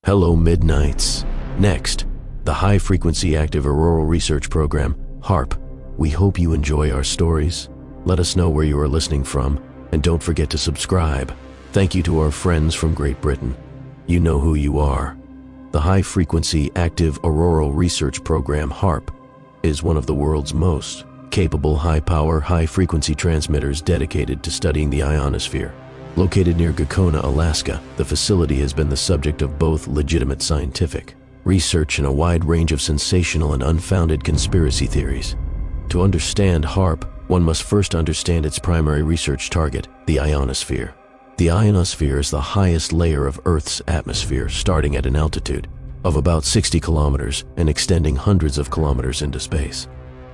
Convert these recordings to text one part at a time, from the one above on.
Hello, Midnights. Next, the High Frequency Active Auroral Research Program, HAARP. We hope you enjoy our stories. Let us know where you are listening from, and don't forget to subscribe. Thank you to our friends from Great Britain. You know who you are. The High Frequency Active Auroral Research Program, HAARP, is one of the world's most capable high-power, high-frequency transmitters dedicated to studying the ionosphere. Located near Gakona, Alaska, the facility has been the subject of both legitimate scientific research and a wide range of sensational and unfounded conspiracy theories. To understand HAARP, one must first understand its primary research target, the ionosphere. The ionosphere is the highest layer of Earth's atmosphere, starting at an altitude of about 60 kilometers and extending hundreds of kilometers into space.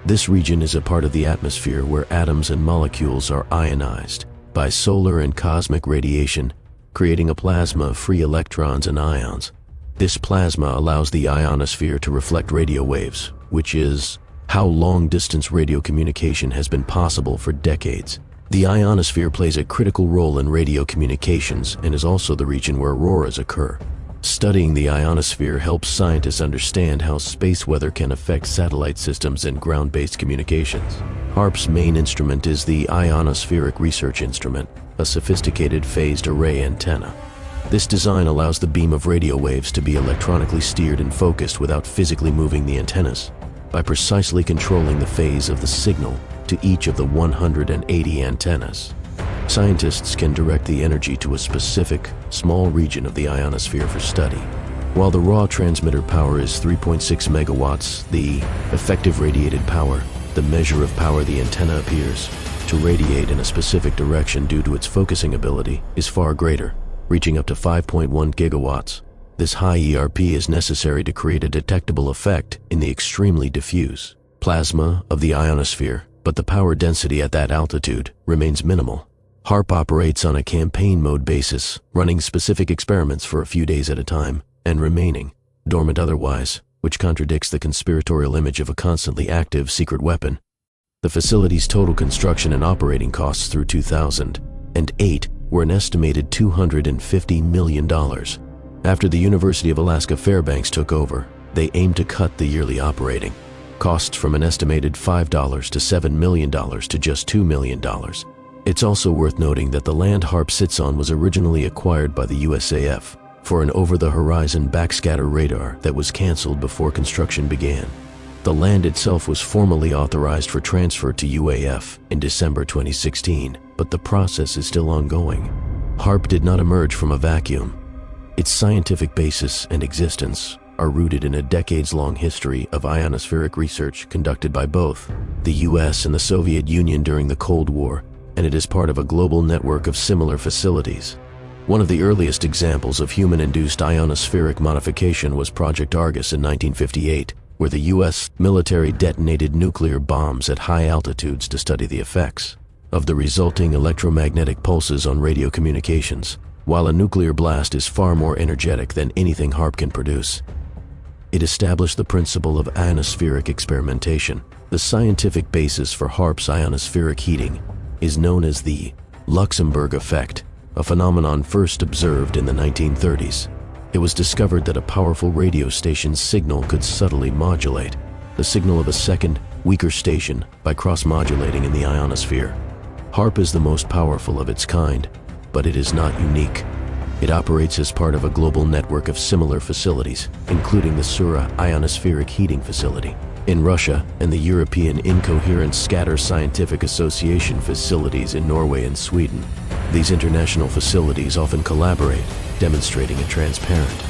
This region is a part of the atmosphere where atoms and molecules are ionized by solar and cosmic radiation, creating a plasma of free electrons and ions. This plasma allows the ionosphere to reflect radio waves, which is how long-distance radio communication has been possible for decades. The ionosphere plays a critical role in radio communications and is also the region where auroras occur. Studying the ionosphere helps scientists understand how space weather can affect satellite systems and ground-based communications. HAARP's main instrument is the ionospheric research instrument, a sophisticated phased array antenna. This design allows the beam of radio waves to be electronically steered and focused without physically moving the antennas. By precisely controlling the phase of the signal to each of the 180 antennas, scientists can direct the energy to a specific, small region of the ionosphere for study. While the raw transmitter power is 3.6 megawatts, the effective radiated power, the measure of power the antenna appears to radiate in a specific direction due to its focusing ability, is far greater, reaching up to 5.1 gigawatts. This high ERP is necessary to create a detectable effect in the extremely diffuse plasma of the ionosphere, but the power density at that altitude remains minimal. HAARP operates on a campaign mode basis, running specific experiments for a few days at a time and remaining dormant otherwise, which contradicts the conspiratorial image of a constantly active secret weapon. The facility's total construction and operating costs through 2008 were an estimated $250 million. After the University of Alaska Fairbanks took over, they aimed to cut the yearly operating costs from an estimated $5 to $7 million to just $2 million. It's also worth noting that the land HAARP sits on was originally acquired by the USAF for an over-the-horizon backscatter radar that was canceled before construction began. The land itself was formally authorized for transfer to UAF in December 2016, but the process is still ongoing. HAARP did not emerge from a vacuum. Its scientific basis and existence are rooted in a decades-long history of ionospheric research conducted by both the US and the Soviet Union during the Cold War, and it is part of a global network of similar facilities. One of the earliest examples of human-induced ionospheric modification was Project Argus in 1958, where the US military detonated nuclear bombs at high altitudes to study the effects of the resulting electromagnetic pulses on radio communications. While a nuclear blast is far more energetic than anything HAARP can produce, it established the principle of ionospheric experimentation. The scientific basis for HAARP's ionospheric heating is known as the Luxembourg effect, a phenomenon first observed in the 1930s. It was discovered that a powerful radio station's signal could subtly modulate the signal of a second, weaker station by cross-modulating in the ionosphere. HAARP is the most powerful of its kind, but it is not unique. It operates as part of a global network of similar facilities, including the Sura Ionospheric Heating Facility in Russia and the European Incoherent Scatter Scientific Association facilities in Norway and Sweden. These international facilities often collaborate, demonstrating a transparent,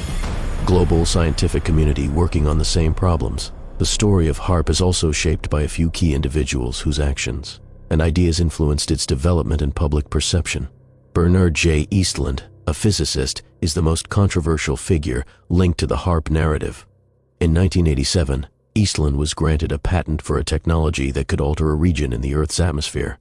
global scientific community working on the same problems. The story of HAARP is also shaped by a few key individuals whose actions and ideas influenced its development and public perception. Bernard J. Eastland, a physicist, is the most controversial figure linked to the HAARP narrative. In 1987, Eastland was granted a patent for a technology that could alter a region in the Earth's atmosphere,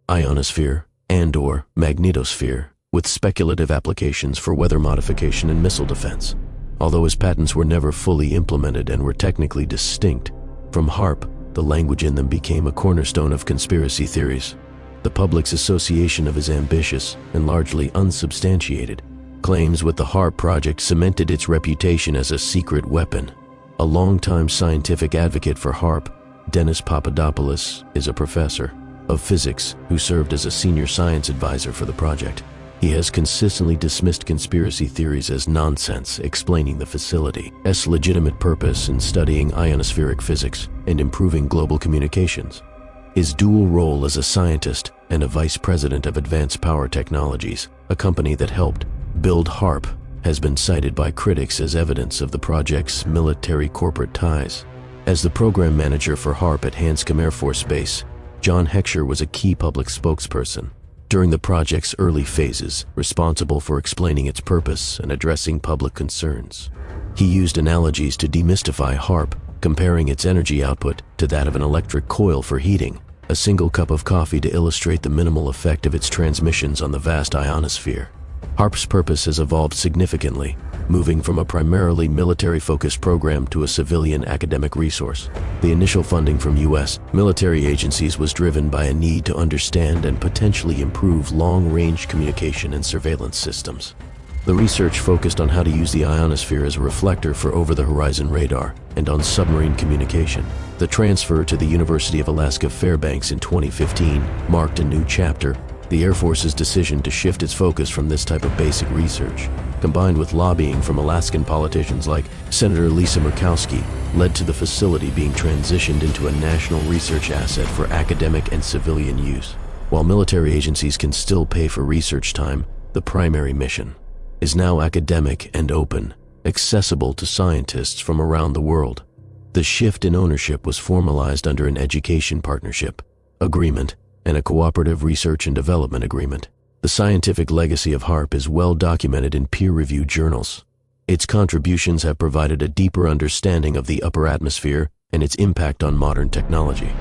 ionosphere and/or magnetosphere, with speculative applications for weather modification and missile defense. Although his patents were never fully implemented and were technically distinct from HAARP, the language in them became a cornerstone of conspiracy theories. The public's association of his ambitious and largely unsubstantiated Claims with the HAARP project cemented its reputation as a secret weapon. A longtime scientific advocate for HAARP, Dennis Papadopoulos, is a professor of physics who served as a senior science advisor for the project. He has consistently dismissed conspiracy theories as nonsense, explaining the facility's legitimate purpose in studying ionospheric physics and improving global communications. His dual role as a scientist and a vice president of Advanced Power Technologies, a company that helped build HAARP, has been cited by critics as evidence of the project's military corporate ties. As the program manager for HAARP at Hanscom Air Force Base, John Heckscher was a key public spokesperson during the project's early phases, responsible for explaining its purpose and addressing public concerns. He used analogies to demystify HAARP, comparing its energy output to that of an electric coil for heating, a single cup of coffee to illustrate the minimal effect of its transmissions on the vast ionosphere. HAARP's purpose has evolved significantly, moving from a primarily military-focused program to a civilian academic resource. The initial funding from U.S. military agencies was driven by a need to understand and potentially improve long-range communication and surveillance systems. The research focused on how to use the ionosphere as a reflector for over-the-horizon radar and on submarine communication. The transfer to the University of Alaska Fairbanks in 2015 marked a new chapter. The Air Force's decision to shift its focus from this type of basic research, combined with lobbying from Alaskan politicians like Senator Lisa Murkowski, led to the facility being transitioned into a national research asset for academic and civilian use. While military agencies can still pay for research time, the primary mission is now academic and open, accessible to scientists from around the world. The shift in ownership was formalized under an education partnership agreement and a cooperative research and development agreement. The scientific legacy of HAARP is well documented in peer-reviewed journals. Its contributions have provided a deeper understanding of the upper atmosphere and its impact on modern technology.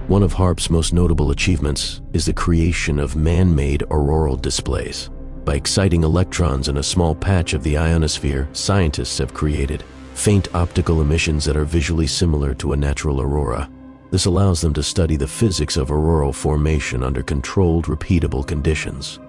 One of HAARP's most notable achievements is the creation of man-made auroral displays. By exciting electrons in a small patch of the ionosphere, scientists have created faint optical emissions that are visually similar to a natural aurora. This allows them to study the physics of auroral formation under controlled, repeatable conditions.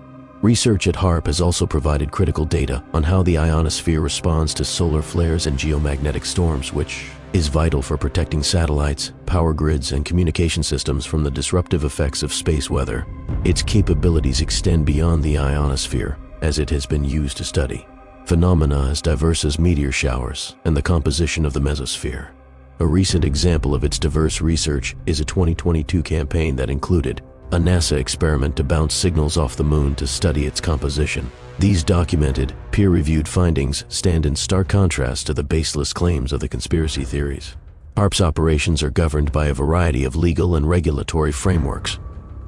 Research at HAARP has also provided critical data on how the ionosphere responds to solar flares and geomagnetic storms, which is vital for protecting satellites, power grids, and communication systems from the disruptive effects of space weather. Its capabilities extend beyond the ionosphere, as it has been used to study phenomena as diverse as meteor showers and the composition of the mesosphere. A recent example of its diverse research is a 2022 campaign that included a NASA experiment to bounce signals off the moon to study its composition. These documented, peer-reviewed findings stand in stark contrast to the baseless claims of the conspiracy theories. HAARP's operations are governed by a variety of legal and regulatory frameworks,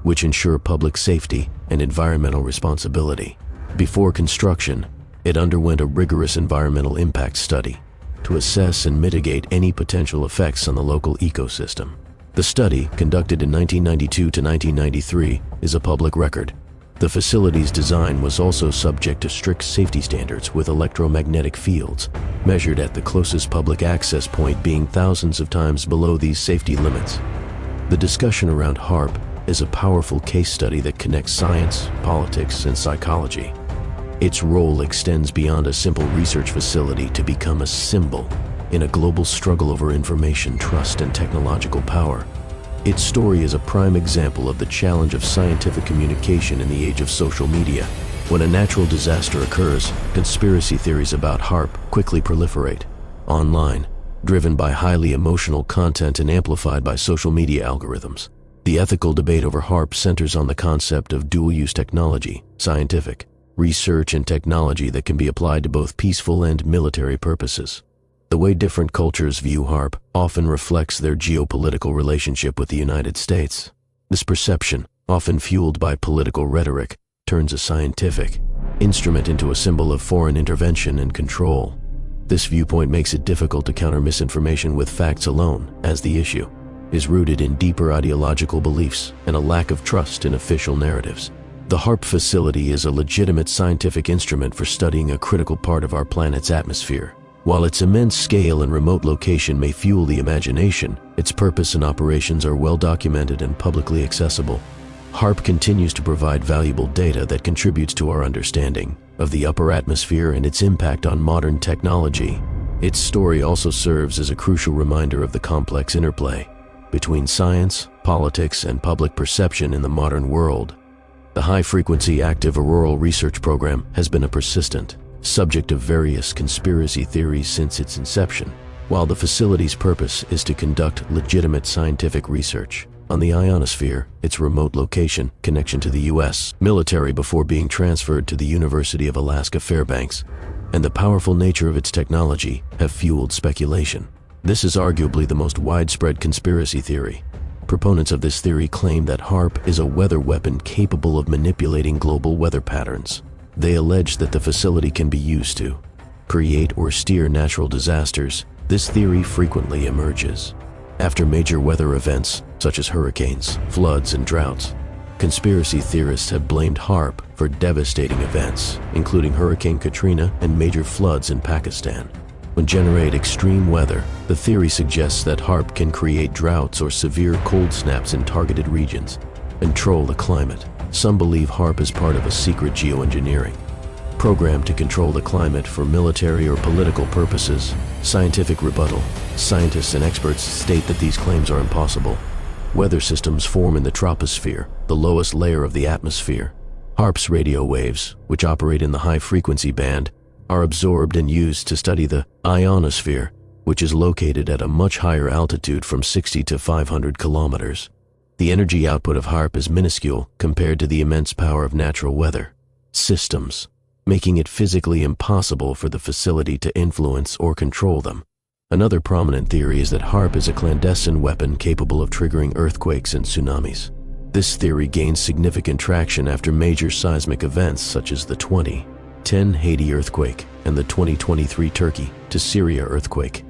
which ensure public safety and environmental responsibility. Before construction, it underwent a rigorous environmental impact study to assess and mitigate any potential effects on the local ecosystem. The study, conducted in 1992 to 1993, is a public record. The facility's design was also subject to strict safety standards, with electromagnetic fields measured at the closest public access point being thousands of times below these safety limits. The discussion around HAARP is a powerful case study that connects science, politics, and psychology. Its role extends beyond a simple research facility to become a symbol in a global struggle over information, trust, and technological power. Its story is a prime example of the challenge of scientific communication in the age of social media. When a natural disaster occurs, conspiracy theories about HAARP quickly proliferate online, driven by highly emotional content and amplified by social media algorithms. The ethical debate over HAARP centers on the concept of dual-use technology, scientific research and technology that can be applied to both peaceful and military purposes. The way different cultures view HAARP often reflects their geopolitical relationship with the United States. This perception, often fueled by political rhetoric, turns a scientific instrument into a symbol of foreign intervention and control. This viewpoint makes it difficult to counter misinformation with facts alone, as the issue is rooted in deeper ideological beliefs and a lack of trust in official narratives. The HAARP facility is a legitimate scientific instrument for studying a critical part of our planet's atmosphere. While its immense scale and remote location may fuel the imagination, its purpose and operations are well documented and publicly accessible. HAARP continues to provide valuable data that contributes to our understanding of the upper atmosphere and its impact on modern technology. Its story also serves as a crucial reminder of the complex interplay between science, politics, and public perception in the modern world. The High-Frequency Active Auroral Research Program has been a persistent subject of various conspiracy theories since its inception. While the facility's purpose is to conduct legitimate scientific research on the ionosphere, its remote location, connection to the U.S. military before being transferred to the University of Alaska Fairbanks, and the powerful nature of its technology have fueled speculation. This is arguably the most widespread conspiracy theory. Proponents of this theory claim that HAARP is a weather weapon capable of manipulating global weather patterns. They allege that the facility can be used to create or steer natural disasters. This theory frequently emerges after major weather events such as hurricanes, floods, and droughts. Conspiracy theorists have blamed HAARP for devastating events, including Hurricane Katrina and major floods in Pakistan. When generate extreme weather, the theory suggests that HAARP can create droughts or severe cold snaps in targeted regions, control the climate. Some believe HAARP is part of a secret geoengineering program to control the climate for military or political purposes. Scientific rebuttal. Scientists and experts state that these claims are impossible. Weather systems form in the troposphere, the lowest layer of the atmosphere. HAARP's radio waves, which operate in the high-frequency band, are absorbed and used to study the ionosphere, which is located at a much higher altitude from 60 to 500 kilometers. The energy output of HAARP is minuscule compared to the immense power of natural weather systems, making it physically impossible for the facility to influence or control them. Another prominent theory is that HAARP is a clandestine weapon capable of triggering earthquakes and tsunamis. This theory gained significant traction after major seismic events such as the 2010 Haiti earthquake and the 2023 Turkey to Syria earthquake.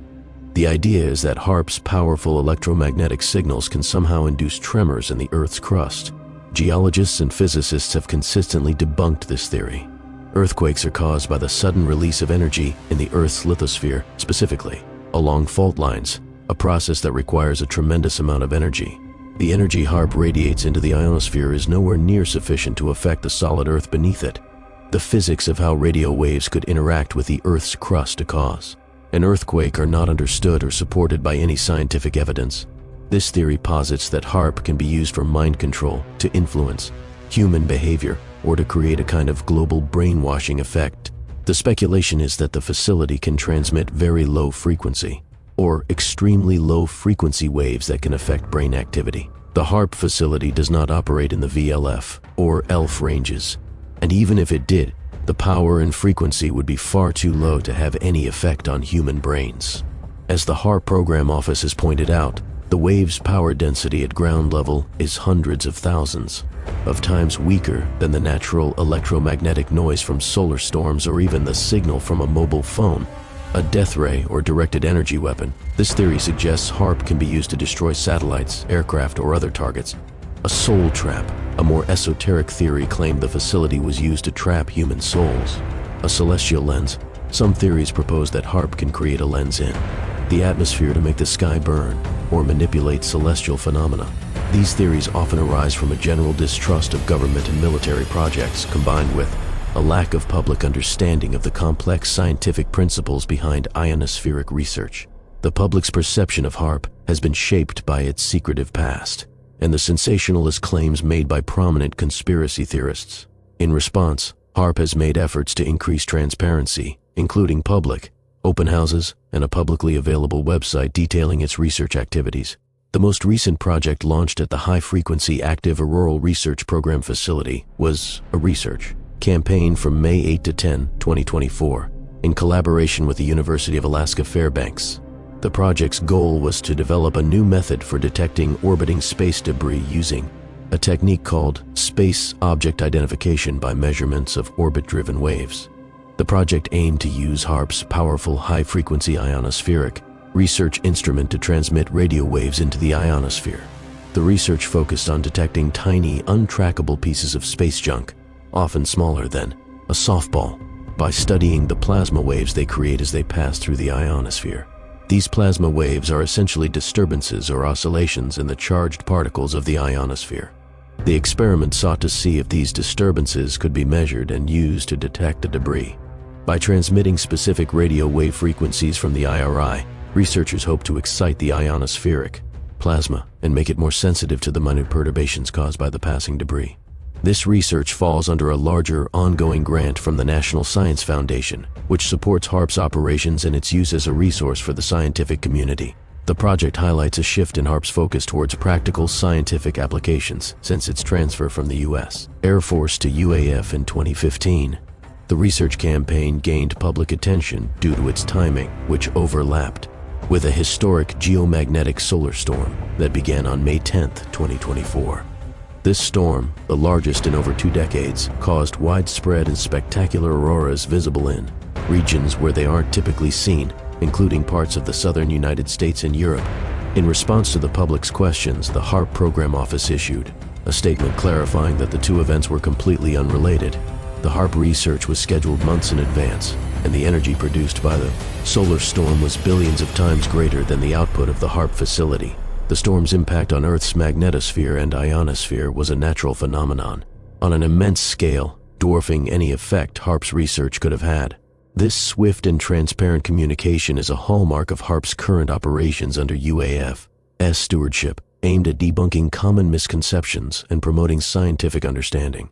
The idea is that HAARP's powerful electromagnetic signals can somehow induce tremors in the Earth's crust. Geologists and physicists have consistently debunked this theory. Earthquakes are caused by the sudden release of energy in the Earth's lithosphere, specifically along fault lines, a process that requires a tremendous amount of energy. The energy HAARP radiates into the ionosphere is nowhere near sufficient to affect the solid Earth beneath it. The physics of how radio waves could interact with the Earth's crust to cause an earthquake are not understood or supported by any scientific evidence. This theory posits that HAARP can be used for mind control, to influence human behavior, or to create a kind of global brainwashing effect. The speculation is that the facility can transmit very low frequency, or extremely low frequency waves that can affect brain activity. The HAARP facility does not operate in the VLF or ELF ranges, and even if it did, the power and frequency would be far too low to have any effect on human brains. As the HAARP program office has pointed out, the wave's power density at ground level is hundreds of thousands of times weaker than the natural electromagnetic noise from solar storms or even the signal from a mobile phone, a death ray or directed energy weapon. This theory suggests HAARP can be used to destroy satellites, aircraft, or other targets. A soul trap. A more esoteric theory claimed the facility was used to trap human souls. A celestial lens. Some theories propose that HAARP can create a lens in the atmosphere to make the sky burn or manipulate celestial phenomena. These theories often arise from a general distrust of government and military projects, combined with a lack of public understanding of the complex scientific principles behind ionospheric research. The public's perception of HAARP has been shaped by its secretive past and the sensationalist claims made by prominent conspiracy theorists. In response, HAARP has made efforts to increase transparency, including public open houses and a publicly available website detailing its research activities. The most recent project launched at the High-Frequency Active Auroral Research Program facility was a research campaign from May 8 to 10, 2024, in collaboration with the University of Alaska Fairbanks. The project's goal was to develop a new method for detecting orbiting space debris using a technique called space object identification by measurements of orbit-driven waves. The project aimed to use HAARP's powerful high-frequency ionospheric research instrument to transmit radio waves into the ionosphere. The research focused on detecting tiny, untrackable pieces of space junk, often smaller than a softball, by studying the plasma waves they create as they pass through the ionosphere. These plasma waves are essentially disturbances or oscillations in the charged particles of the ionosphere. The experiment sought to see if these disturbances could be measured and used to detect the debris. By transmitting specific radio wave frequencies from the IRI, researchers hope to excite the ionospheric plasma and make it more sensitive to the minute perturbations caused by the passing debris. This research falls under a larger, ongoing grant from the National Science Foundation, which supports HAARP's operations and its use as a resource for the scientific community. The project highlights a shift in HAARP's focus towards practical scientific applications since its transfer from the U.S. Air Force to UAF in 2015. The research campaign gained public attention due to its timing, which overlapped with a historic geomagnetic solar storm that began on May 10, 2024. This storm, the largest in over 2 decades, caused widespread and spectacular auroras visible in regions where they aren't typically seen, including parts of the southern United States and Europe. In response to the public's questions, the HAARP program office issued a statement clarifying that the two events were completely unrelated. The HAARP research was scheduled months in advance, and the energy produced by the solar storm was billions of times greater than the output of the HAARP facility. The storm's impact on Earth's magnetosphere and ionosphere was a natural phenomenon, on an immense scale, dwarfing any effect HAARP's research could have had. This swift and transparent communication is a hallmark of HAARP's current operations under UAF's stewardship, aimed at debunking common misconceptions and promoting scientific understanding.